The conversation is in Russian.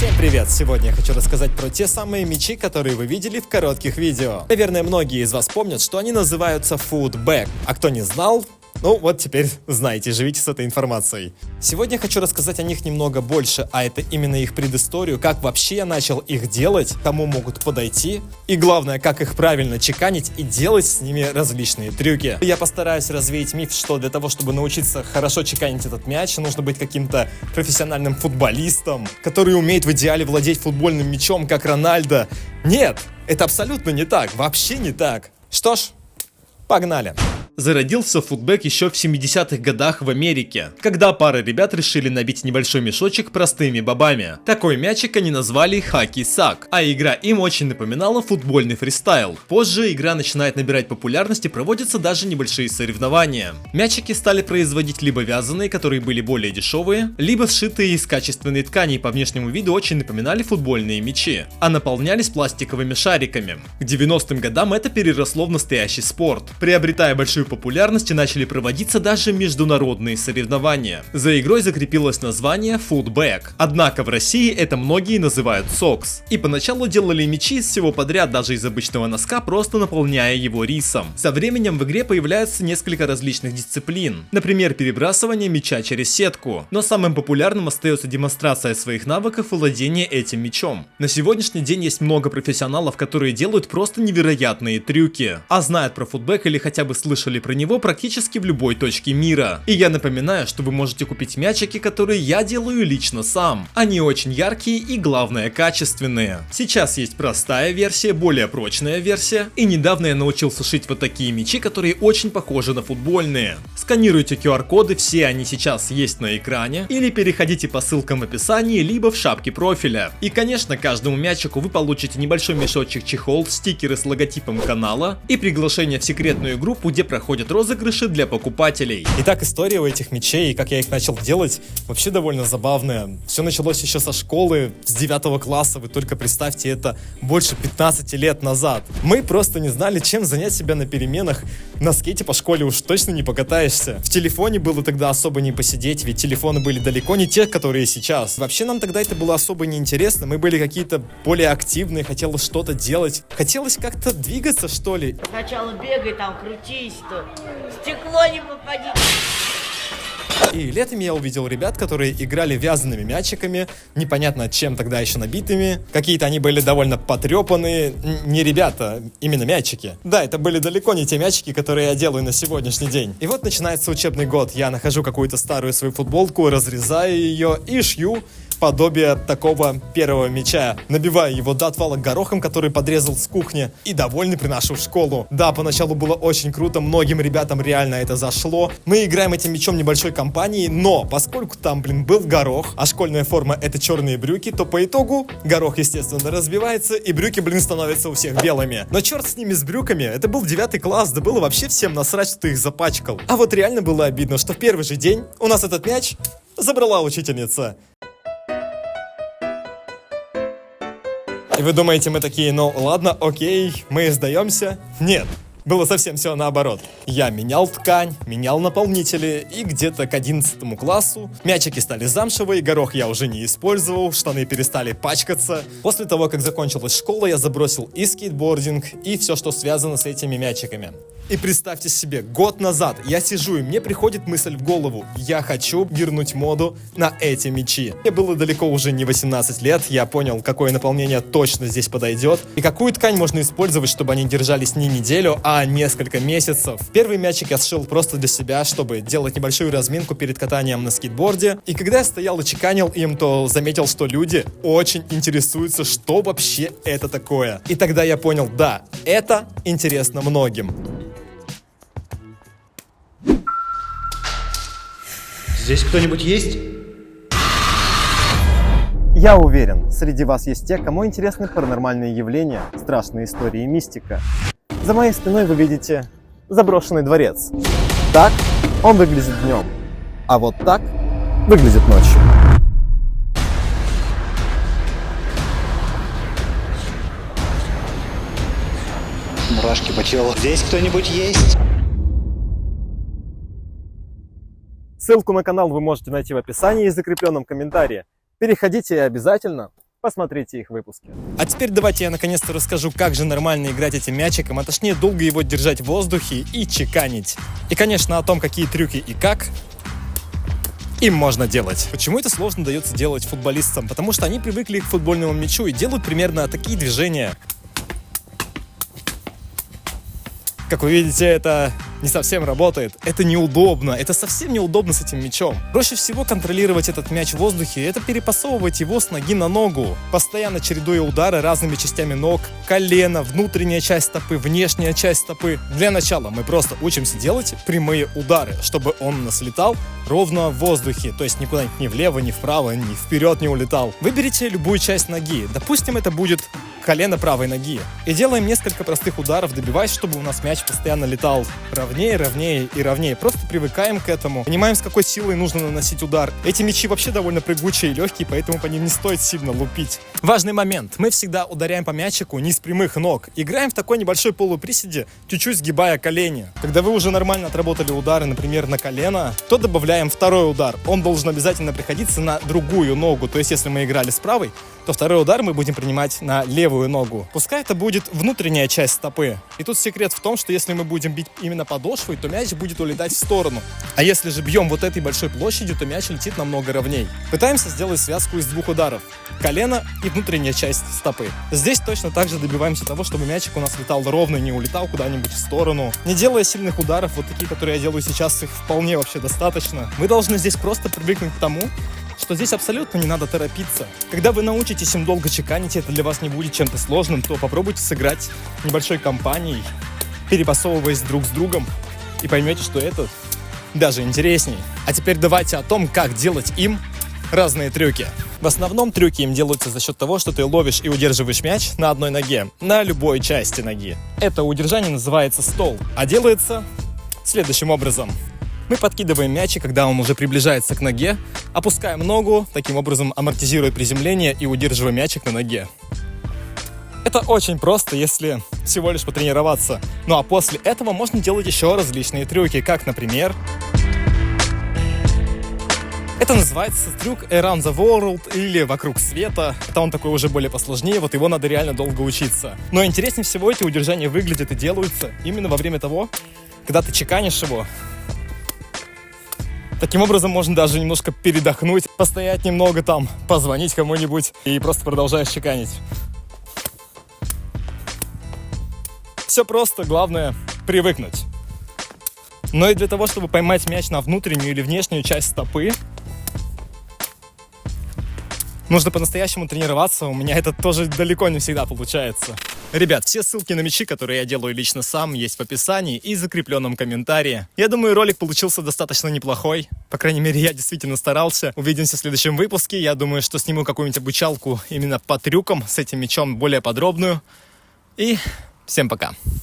Всем привет! Сегодня я хочу рассказать про те самые мячи, которые вы видели в коротких видео. Наверное, многие из вас помнят, что они называются FUTBAG. А кто не знал, ну вот теперь знаете, живите с этой информацией. Сегодня я хочу рассказать о них немного больше, а это именно их предысторию, как вообще я начал их делать, кому могут подойти, и главное, как их правильно чеканить и делать с ними различные трюки. Я постараюсь развеять миф, что для того, чтобы научиться хорошо чеканить этот мяч, нужно быть каким-то профессиональным футболистом, который умеет в идеале владеть футбольным мячом, как Рональдо. Нет, это абсолютно не так, вообще не так. Что ж, погнали. Зародился футбэк еще в 70-х годах в Америке, когда пара ребят решили набить небольшой мешочек простыми бобами. Такой мячик они назвали хаки-сак, а игра им очень напоминала футбольный фристайл. Позже игра начинает набирать популярность и проводятся даже небольшие соревнования. Мячики стали производить либо вязаные, которые были более дешевые, либо сшитые из качественной ткани и по внешнему виду очень напоминали футбольные мячи, а наполнялись пластиковыми шариками. К 90-м годам это переросло в настоящий спорт, приобретая большую популярности начали проводиться даже международные соревнования. За игрой закрепилось название FUTBAG. Однако в России это многие называют сокс. И поначалу делали мячи из всего подряд, даже из обычного носка, просто наполняя его рисом. Со временем в игре появляются несколько различных дисциплин. Например, перебрасывание мяча через сетку. Но самым популярным остается демонстрация своих навыков и владения этим мячом. На сегодняшний день есть много профессионалов, которые делают просто невероятные трюки. А знают про FUTBAG или хотя бы слышали про него практически в любой точке мира. И я напоминаю, что вы можете купить мячики, которые я делаю лично сам. Они очень яркие и, главное, качественные. Сейчас есть простая версия, более прочная версия. И недавно я научился шить вот такие мячи, которые очень похожи на футбольные. Сканируйте QR-коды, все они сейчас есть на экране. Или переходите по ссылкам в описании, либо в шапке профиля. И, конечно, каждому мячику вы получите небольшой мешочек-чехол, стикеры с логотипом канала и приглашение в секретную группу, где проходят розыгрыши для покупателей. Итак, история у этих мячей и как я их начал делать вообще довольно забавная. Все началось еще со школы, с 9 класса, вы только представьте, это больше 15 лет назад. Мы просто не знали, чем занять себя на переменах. На скейте по школе уж точно не покатаешься. В телефоне было тогда особо не посидеть, ведь телефоны были далеко не те, которые сейчас. Вообще нам тогда это было особо неинтересно, мы были какие-то более активные, хотелось что-то делать. Хотелось как-то двигаться, что ли. Сначала бегай там, крутись, то стекло не попади. И летом я увидел ребят, которые играли вязаными мячиками, непонятно чем тогда еще набитыми. Какие-то они были довольно потрепанные. Не ребята, именно мячики. Да, это были далеко не те мячики, которые я делаю на сегодняшний день. И вот начинается учебный год. Я нахожу какую-то старую свою футболку, разрезаю ее и шью подобие такого первого мяча. Набиваю его до отвала горохом, который подрезал с кухни, и довольный приношу в школу. Да, поначалу было очень круто, многим ребятам реально это зашло. Мы играем этим мячом небольшой компанией, но поскольку там, был горох, а школьная форма это черные брюки, то по итогу горох, естественно, разбивается, и брюки, становятся у всех белыми. Но черт с ними, с брюками, это был 9 класс, да было вообще всем насрать, что ты их запачкал. А вот реально было обидно, что в первый же день у нас этот мяч забрала учительница. И вы думаете, мы такие, ну ладно, окей, мы сдаемся? Нет. Было совсем все наоборот. Я менял ткань, менял наполнители, и где-то к 11 классу мячики стали замшевые, горох я уже не использовал, штаны перестали пачкаться. После того, как закончилась школа, я забросил и скейтбординг, и все, что связано с этими мячиками. И представьте себе, год назад я сижу, и мне приходит мысль в голову: я хочу вернуть моду на эти мячи. Мне было далеко уже не 18 лет, я понял, какое наполнение точно здесь подойдет, и какую ткань можно использовать, чтобы они держались не неделю, а несколько месяцев. Первый мячик я сшил просто для себя, чтобы делать небольшую разминку перед катанием на скейтборде. И когда я стоял и чеканил им, то заметил, что люди очень интересуются, что вообще это такое. И тогда я понял, да, это интересно многим. Здесь кто-нибудь есть? Я уверен, среди вас есть те, кому интересны паранормальные явления, страшные истории и мистика. За моей спиной вы видите заброшенный дворец. Так он выглядит днем, а вот так выглядит ночью. Мурашки по телу. Здесь кто-нибудь есть? Ссылку на канал вы можете найти в описании и закрепленном комментарии. Переходите и обязательно Посмотрите их выпуски. А теперь давайте я наконец-то расскажу, как же нормально играть этим мячиком, а точнее долго его держать в воздухе и чеканить. И, конечно, о том, какие трюки и как им можно делать. Почему это сложно дается делать футболистам? Потому что они привыкли к футбольному мячу и делают примерно такие движения. Как вы видите, это не совсем работает. Это неудобно. Это совсем неудобно с этим мячом. Проще всего контролировать этот мяч в воздухе, это перепасовывать его с ноги на ногу, постоянно чередуя удары разными частями ног, колено, внутренняя часть стопы, внешняя часть стопы. Для начала мы просто учимся делать прямые удары, чтобы он у нас летал ровно в воздухе, то есть никуда ни влево, ни вправо, ни вперед не улетал. Выберите любую часть ноги. Допустим, это будет колено правой ноги. И делаем несколько простых ударов, добиваясь, чтобы у нас мяч постоянно летал ровнее, ровнее и ровнее. Просто привыкаем к этому. Понимаем, с какой силой нужно наносить удар. Эти мячи вообще довольно прыгучие и легкие, поэтому по ним не стоит сильно лупить. Важный момент. Мы всегда ударяем по мячику не с прямых ног. Играем в такой небольшой полуприседе, чуть-чуть сгибая колени. Когда вы уже нормально отработали удары, например, на колено, то добавляем второй удар. Он должен обязательно приходиться на другую ногу. То есть, если мы играли с правой, то второй удар мы будем принимать на левую ногу. Пускай это будет внутренняя часть стопы. И тут секрет в том, что если мы будем бить именно подошвой, то мяч будет улетать в сторону. А если же бьем вот этой большой площадью, то мяч летит намного ровней. Пытаемся сделать связку из двух ударов. Колено и внутренняя часть стопы. Здесь точно так же добиваемся того, чтобы мячик у нас летал ровно и не улетал куда-нибудь в сторону. Не делая сильных ударов, вот такие, которые я делаю сейчас, их вполне вообще достаточно. Мы должны здесь просто привыкнуть к тому, что здесь абсолютно не надо торопиться. Когда вы научитесь им долго чеканить, это для вас не будет чем-то сложным, то попробуйте сыграть небольшой компанией, перепасовываясь друг с другом, и поймете, что это даже интересней. А теперь давайте о том, как делать им разные трюки. В основном трюки им делаются за счет того, что ты ловишь и удерживаешь мяч на одной ноге, на любой части ноги. Это удержание называется стол, а делается следующим образом. Мы подкидываем мячик, когда он уже приближается к ноге, опускаем ногу, таким образом амортизируя приземление и удерживая мячик на ноге. Это очень просто, если всего лишь потренироваться. Ну а после этого можно делать еще различные трюки, как, например, это называется трюк Around the World или Вокруг света. Это он такой уже более посложнее, вот его надо реально долго учиться. Но интереснее всего эти удержания выглядят и делаются именно во время того, когда ты чеканишь его. Таким образом можно даже немножко передохнуть, постоять немного там, позвонить кому-нибудь и просто продолжаешь чеканить. Все просто, главное привыкнуть. Но и для того, чтобы поймать мяч на внутреннюю или внешнюю часть стопы, нужно по-настоящему тренироваться, у меня это тоже далеко не всегда получается. Ребят, все ссылки на мячи, которые я делаю лично сам, есть в описании и закрепленном комментарии. Я думаю, ролик получился достаточно неплохой. По крайней мере, я действительно старался. Увидимся в следующем выпуске. Я думаю, что сниму какую-нибудь обучалку именно по трюкам с этим мячом, более подробную. И всем пока.